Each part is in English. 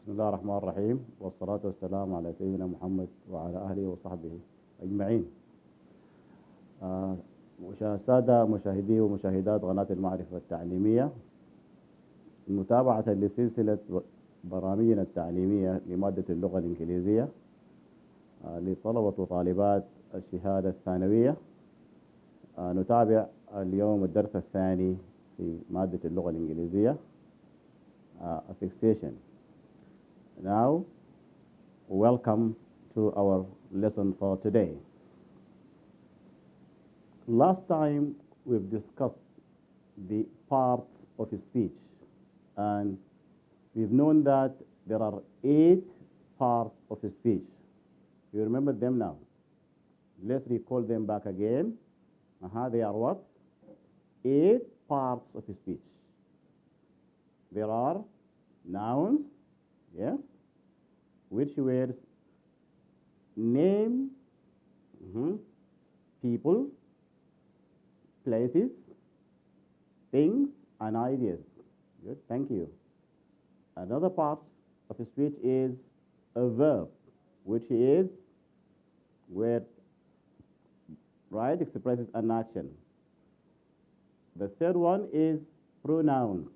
بسم الله الرحمن الرحيم والصلاة والسلام على سيدنا محمد وعلى أهله وصحبه أجمعين. السادة مشاهدي ومشاهدات قناة المعرفة التعليمية، متابعة لسلسلة برامجنا التعليمية لمادة اللغة الإنجليزية لطلبة وطالبات الشهادة الثانوية. نتابع اليوم الدرس الثاني في مادة اللغة الإنجليزية affixation. Now, welcome to our lesson for today. Last time we've discussed the parts of speech, and we've known that there are 8 parts of speech. You remember them now? Let's recall them back again. They are what? 8 parts of speech. There are nouns, yes, which words name, people, places, things, and ideas. Good, thank you. Another part of speech is a verb, which is where expresses an action. The third one is pronouns,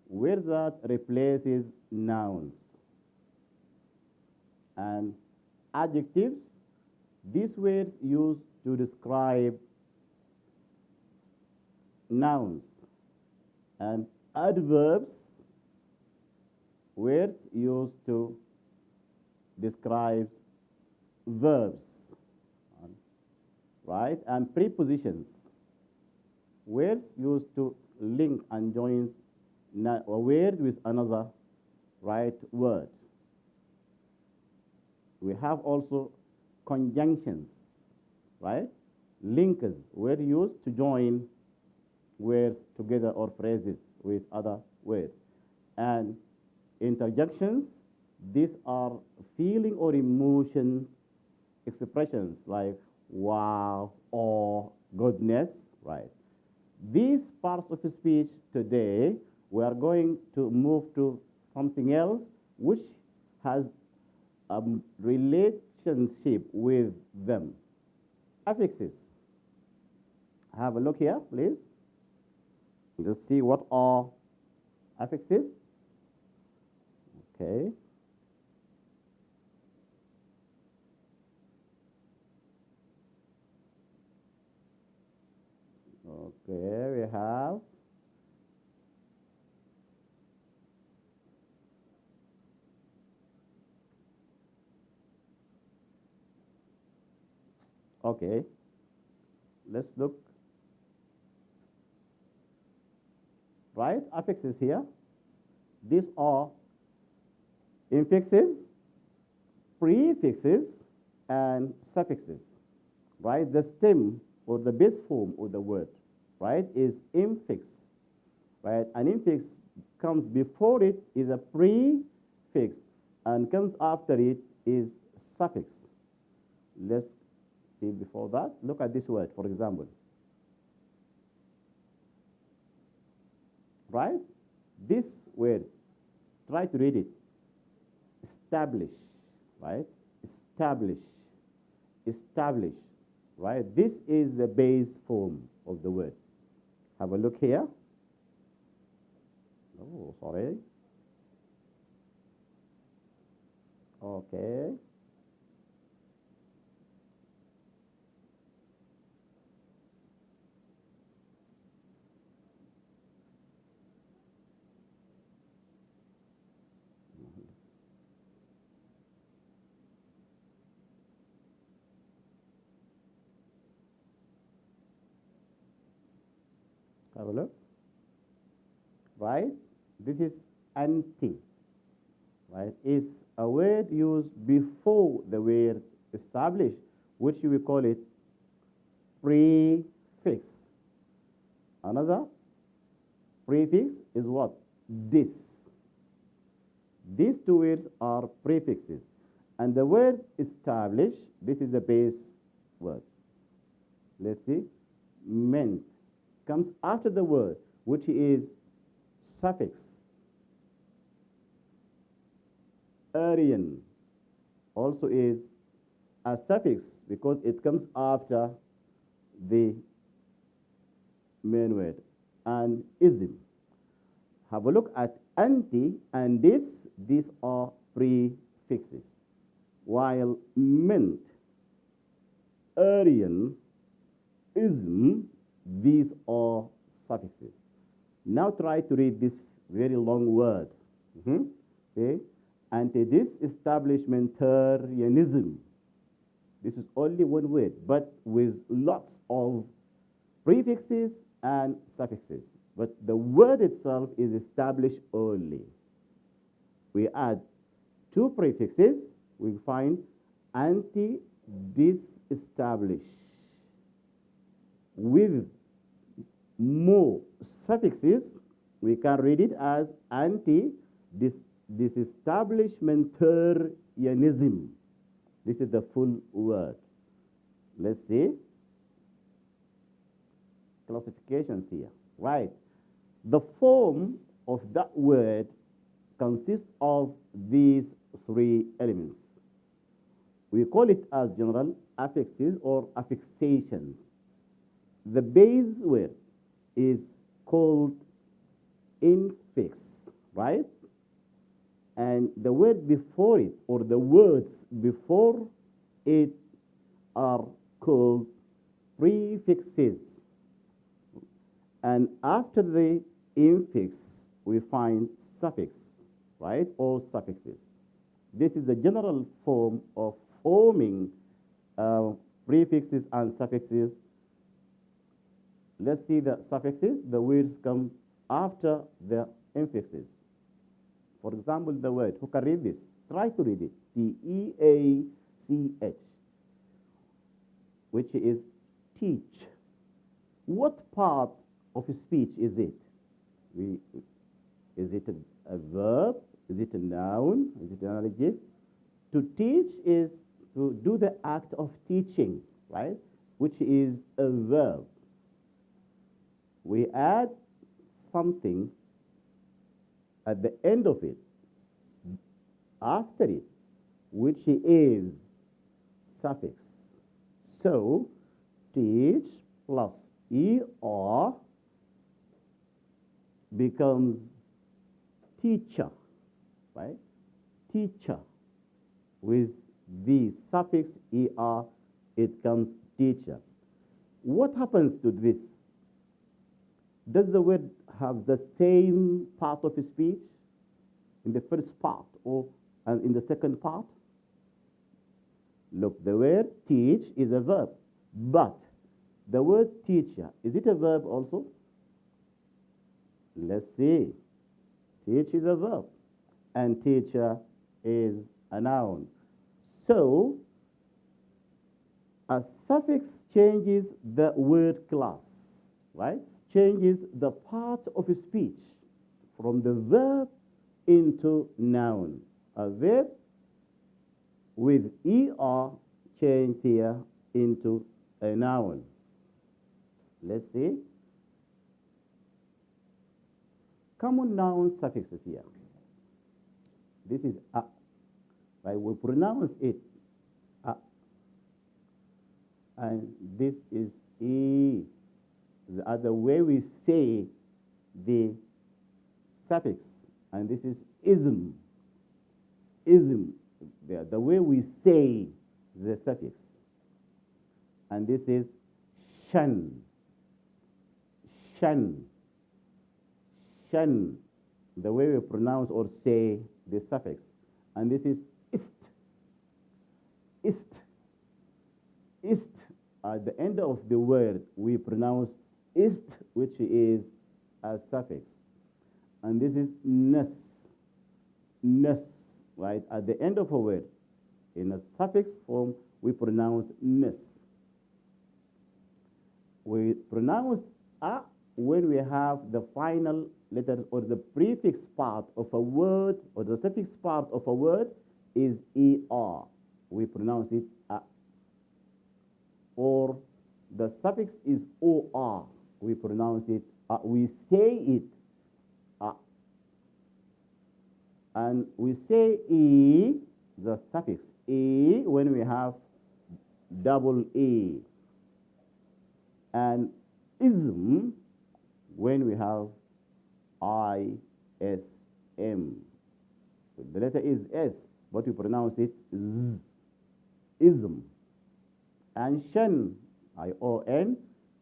where that replaces nouns. And adjectives, these words used to describe nouns. And adverbs, words used to describe verbs. Right? And prepositions, words used to link and join a word with another word. We have also conjunctions, right? Linkers, words used to join words together or phrases with other words. And interjections, these are feeling or emotion expressions like wow, or goodness, right? These parts of speech today, we are going to move to something else which has a relationship with them. Affixes. Have a look here, please. Let's see what are affixes. Okay. Okay, we have okay. Let's look. Right, affixes here. These are infixes, prefixes, and suffixes. Right, the stem or the base form of the word, right, is infix. Right, an infix comes before it is a prefix, and comes after it is suffix. Let's see before that. Look at this word, for example. Right? This word, try to read it. Establish, right? Establish, establish, right? This is the base form of the word. Have a look here. Oh, sorry. Okay. Have a look. Right? This is anti. Right? It's a word used before the word established, which we call it prefix. Another prefix is what? This. These two words are prefixes. And the word establish, this is the base word. Let's see. Meant comes after the word, which is suffix. Aryan also is a suffix because it comes after the main word. And ism. Have a look at anti and this. These are prefixes. While mint, Aryan, ism, these are suffixes. Now try to read this very long word. Okay? Anti-disestablishmentarianism. This is only one word, but with lots of prefixes and suffixes. But the word itself is established only. We add two prefixes, we find anti-disestablish. With more suffixes, we can read it as anti-disestablishmentarianism. This is the full word. Let's see. Classifications here. Right. The form of that word consists of these three elements. We call it as general affixes or affixations. The base word is called infix, right? And the word before it, or the words before it, are called prefixes. And after the infix, we find suffix, right, or suffixes. This is the general form of forming prefixes and suffixes. Let's see the suffixes. The words come after the infixes. For example, the word, who can read this? Try to read it. T-E-A-C-H, which is teach. What part of speech is it? Is it a verb? Is it a noun? Is it an adjective? To teach is to do the act of teaching, right? Which is a verb. We add something at the end of it, after it, which is suffix. So, teach plus er becomes teacher, right? Teacher. With the suffix er, it comes teacher. What happens to this? Does the word have the same part of speech in the first part and in the second part? Look, the word teach is a verb, but the word teacher, is it a verb also? Let's see. Teach is a verb, and teacher is a noun. So, a suffix changes the word class, right? Changes the part of speech from the verb into noun. A verb with er changed here into a noun. Let's see. Common noun suffixes here. This is a. Right? We pronounce it a. And this is e. The other way we say the suffix. And this is ism. Ism. The way we say the suffix. And this is shan. Shan. Shan. The way we pronounce or say the suffix. And this is ist. Ist. Ist. At the end of the word, we pronounce ist, which is a suffix. And this is nes. Nes. Right? At the end of a word, in a suffix form, we pronounce nes. We pronounce a when we have the final letter or the prefix part of a word or the suffix part of a word is er. We pronounce it a. Or the suffix is or. We pronounce it a. We say it a. And we say E, the suffix E, when we have double E. And ism, when we have ISM. The letter is S, but we pronounce it Z, ism. And shan, I-O-N,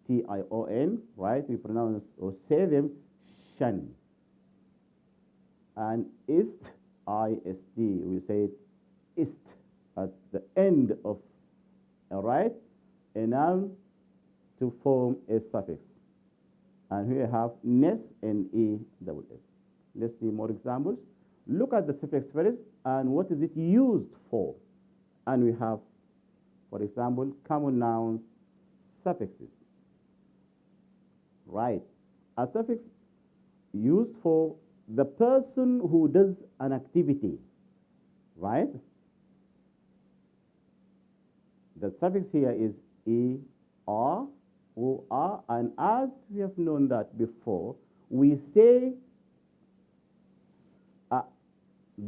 T-I-O-N, right? We pronounce or say them shan. And ist, I-S-T, we say it ist at the end of, all right, a noun to form a suffix. And here we have nes, N-E, double S. Let's see more examples. Look at the suffix first, and what is it used for? And we have, for example, common nouns, suffixes. Right. A suffix used for the person who does an activity, right? The suffix here is E-R, O-R, and as we have known that before, we say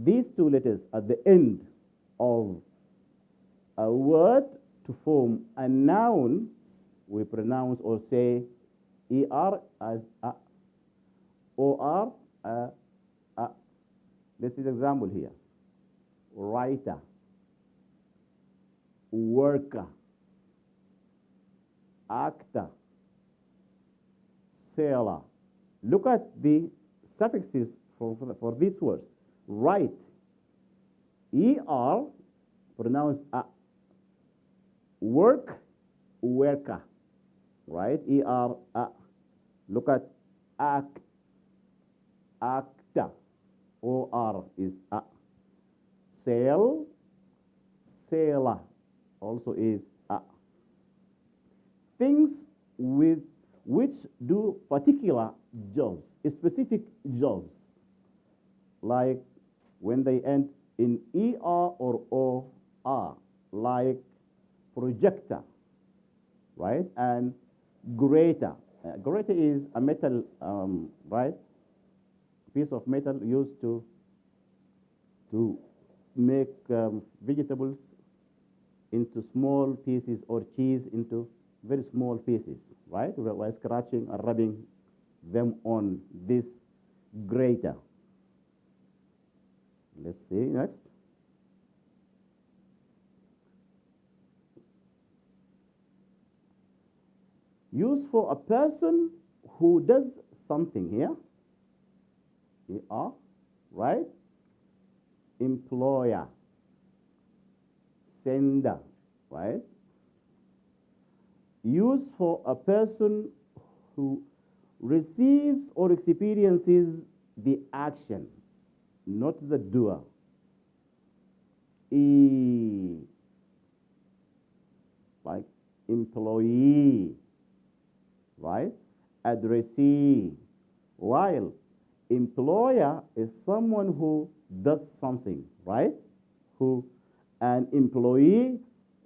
these two letters at the end of a word to form a noun. We pronounce or say ER as A, OR, This is example here. Writer, worker, actor, sailor. Look at the suffixes for these words. Write, ER, pronounced A. Work, worker, right? ER, A. Look at act, actor, OR is A. Sail, sailor, also is A. Things with which do particular jobs, specific jobs, like when they end in ER or OR, like projector, right? And grater. Grater is a metal, right? Piece of metal used to make vegetables into small pieces or cheese into very small pieces, right? By scratching and rubbing them on this grater. Let's see next. Used for a person who does something here. Right? Employer, sender, right? Used for a person who receives or experiences the action, not the doer. Like employee, right? Addressee. While employer is someone who does something, right? An employee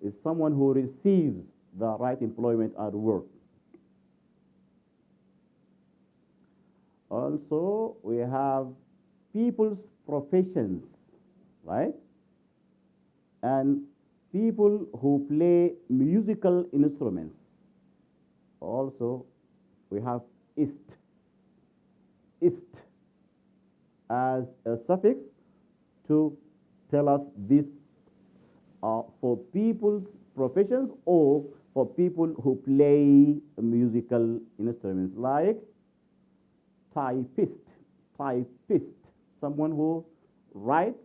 is someone who receives the right employment at work. Also, we have people's professions, right? And people who play musical instruments. Also, we have ist as a suffix to tell us this for people's professions or for people who play musical instruments, like typist, someone who writes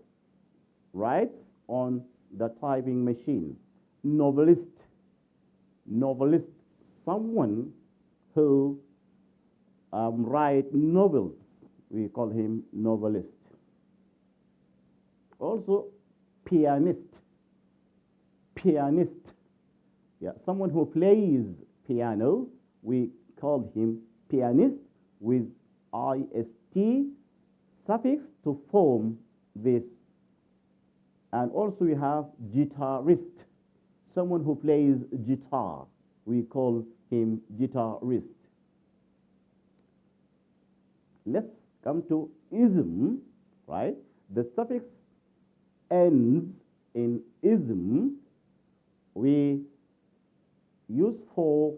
on the typing machine. Novelist, someone who writes novels. We call him novelist. Also, pianist. Yeah, someone who plays piano. We call him pianist with IST suffix to form this. And also we have guitarist, someone who plays guitar. We call him guitarist. Let's come to ism, right? the suffix ends in ism, we use for,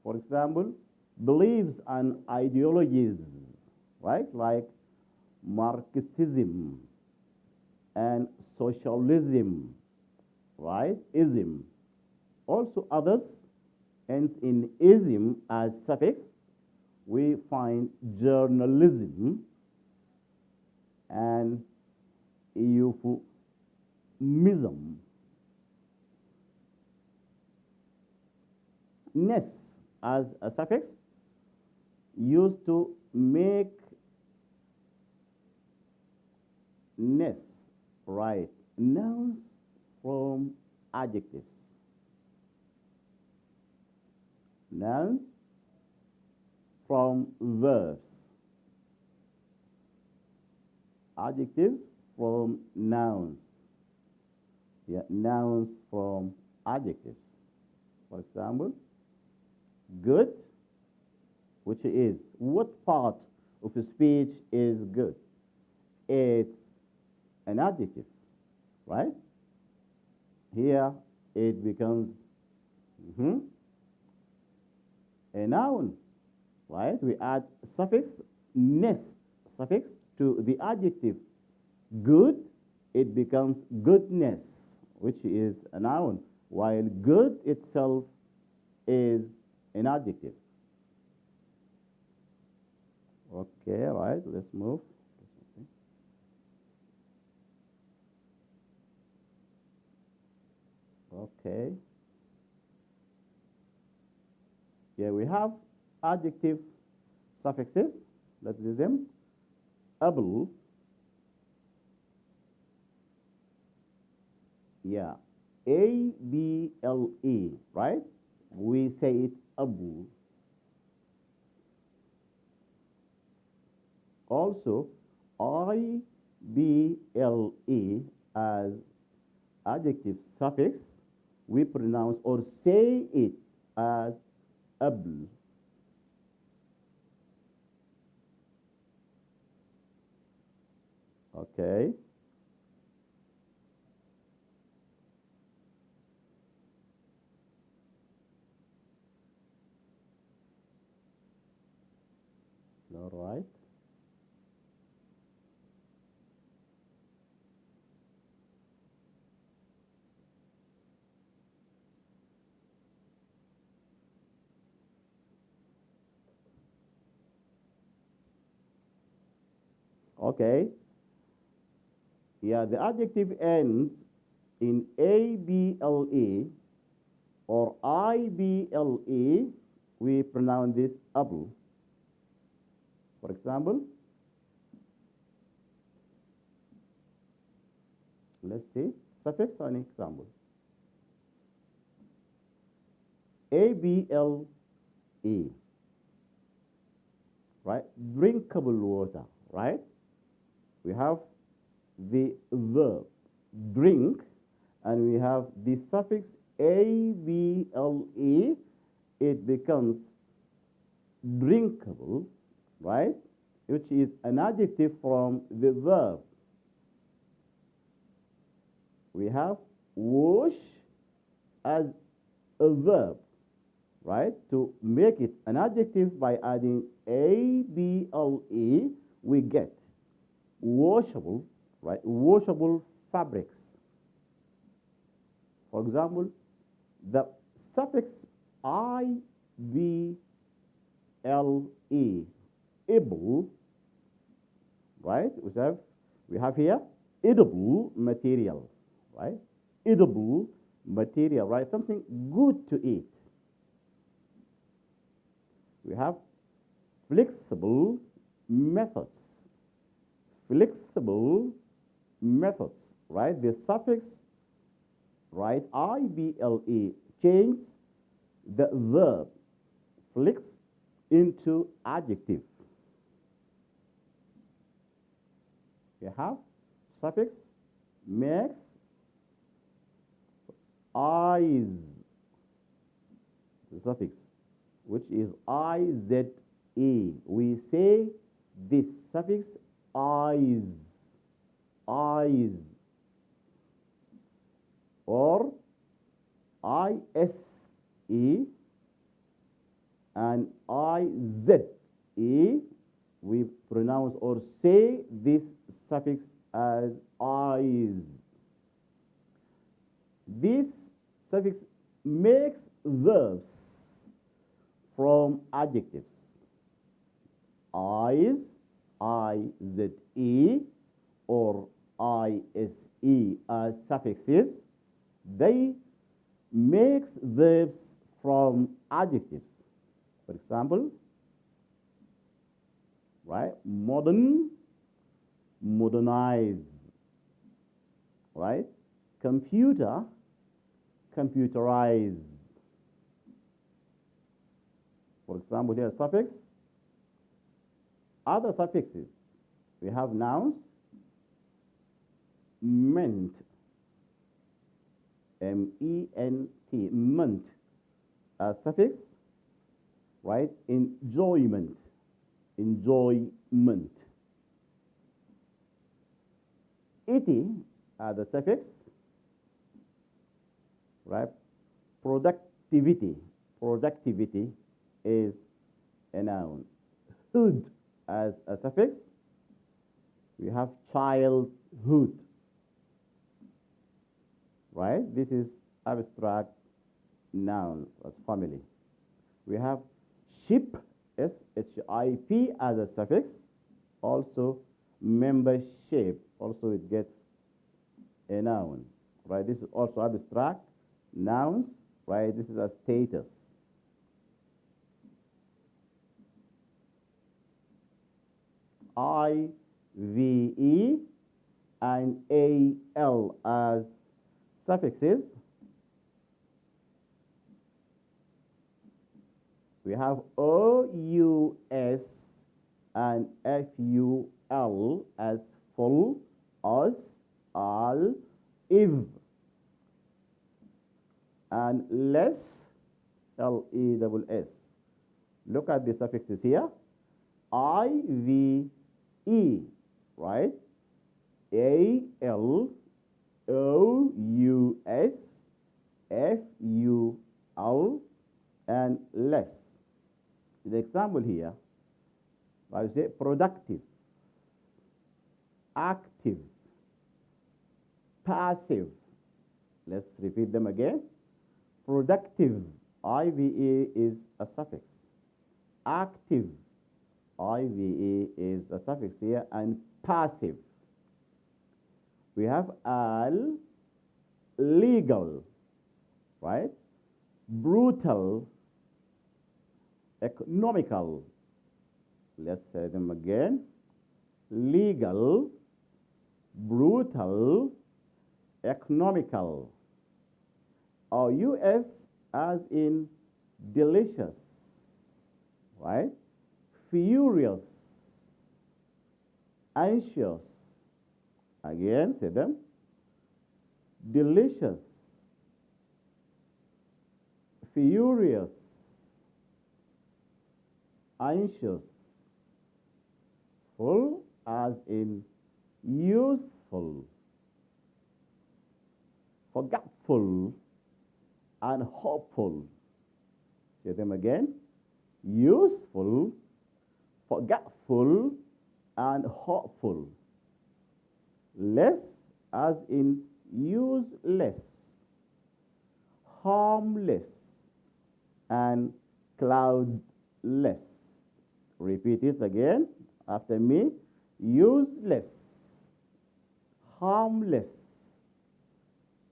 for example, beliefs and ideologies, right? Like Marxism and socialism, right? Ism. Also others ends in ism as suffix. We find journalism and euphemism. Ness as a suffix used to make ness, right? Nouns from adjectives. Nouns from verbs. Adjectives from nouns. Yeah, nouns from adjectives. For example, good, which is, what part of a speech is good? It's an adjective, right? Here it becomes a noun, right? We add suffix ness suffix to the adjective good, it becomes goodness, which is a noun, while good itself is an adjective. Okay, right, let's move. Okay. Yeah, we have adjective suffixes. Let's do them. Able. Yeah. A-B-L-E, right? We say it able. Also, I-B-L-E as adjective suffix, we pronounce or say it as able. Okay. All right. Okay. Yeah, the adjective ends in A-B-L-E or I-B-L-E. We pronounce this able. For example, let's see, suffix on example. A-B-L-E, right? Drinkable water, right? We have the verb drink, and we have the suffix A-B-L-E. It becomes drinkable, right? Which is an adjective from the verb. We have wash as a verb, right? To make it an adjective by adding A-B-L-E, we get washable, right? Washable fabrics. For example, the suffix I-B-L-E, able, right? We have here edible material, right? Edible material, right? Something good to eat. We have flexible methods. Flexible methods, right? The suffix, right, I-B-L-E, change the verb flex into adjective. You have suffix makes, eyes, the suffix, which is I-Z E. We say this suffix eyes, eyes, or ISE and IZE. We pronounce or say this suffix as eyes. This suffix makes verbs from adjectives. Eyes, IZE, or ISE as suffixes. They make verbs from adjectives. For example, right? Modern, modernize, right? Computer, computerize. For example, here suffix. Other suffixes, we have nouns, meant, M-E-N-T, meant, as suffix, right? Enjoyment, enjoyment. Ity as the suffix, right? Productivity, productivity is a noun. Hood as a suffix, we have childhood, right? This is abstract noun as family. We have ship, S-H-I-P as a suffix, also membership, also it gets a noun, right? This is also abstract nouns, right? This is a status. I-V-E and A-L as suffixes. We have O-U-S and F-U-L as full, us, al, if, and less, L-E-S-S. Look at the suffixes here. I-V-E, right? A-L-O-U-S, F-U-L, and less. The example here, I say productive, active, passive. Let's repeat them again. Productive, I-V-E is a suffix. Active, I-V-E is a suffix here, and passive. We have al, legal, right? Brutal, economical. Let's say them again. Legal, brutal, economical. Or US as in delicious, right? Furious, anxious. Again, say them. Delicious, furious, anxious. Full as in useful, forgetful, and hopeful. Say them again. Useful, forgetful, and hopeful. Less as in useless, harmless, and cloudless. Repeat it again after me. Useless, harmless,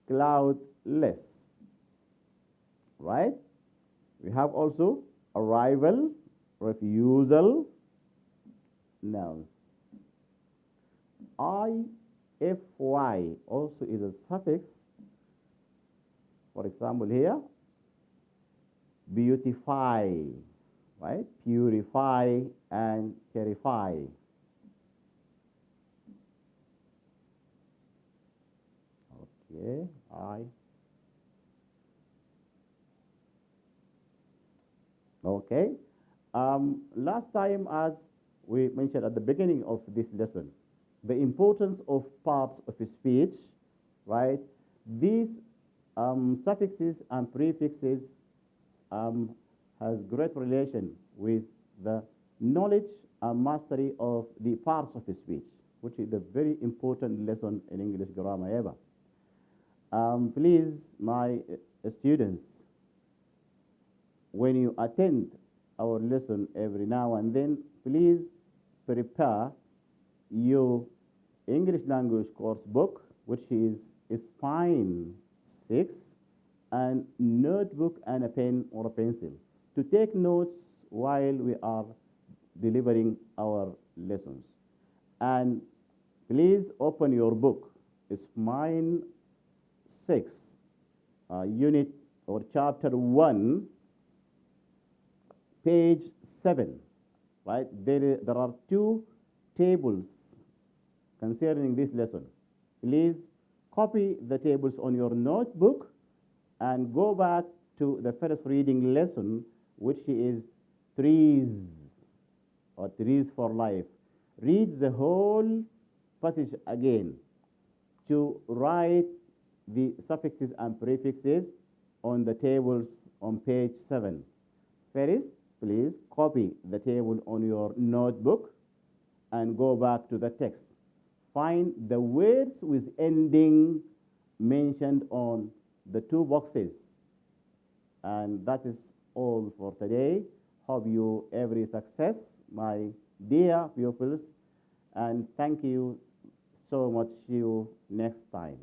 cloudless. Right? We have also arrival, refusal, nouns. I-F-Y also is a suffix. For example here, beautify, right? Purify and terrify. Okay, okay. Last time, as we mentioned at the beginning of this lesson, the importance of parts of speech, right? These suffixes and prefixes um, has great relation with the knowledge and mastery of the parts of speech, which is a very important lesson in English grammar ever. Please, my students, when you attend our lesson every now and then, please prepare your English language course book, which is Spine 6, and notebook and a pen or a pencil to take notes while we are delivering our lessons. And please open your book, Spine 6, unit or chapter 1, page 7, right? There are two tables concerning this lesson. Please copy the tables on your notebook and go back to the first reading lesson, which is trees or trees for life. Read the whole passage again to write the suffixes and prefixes on the tables on page 7. First, please copy the table on your notebook and go back to the text. Find the words with ending mentioned on the two boxes. And that is all for today. Hope you every success, my dear pupils, and thank you so much. See you next time.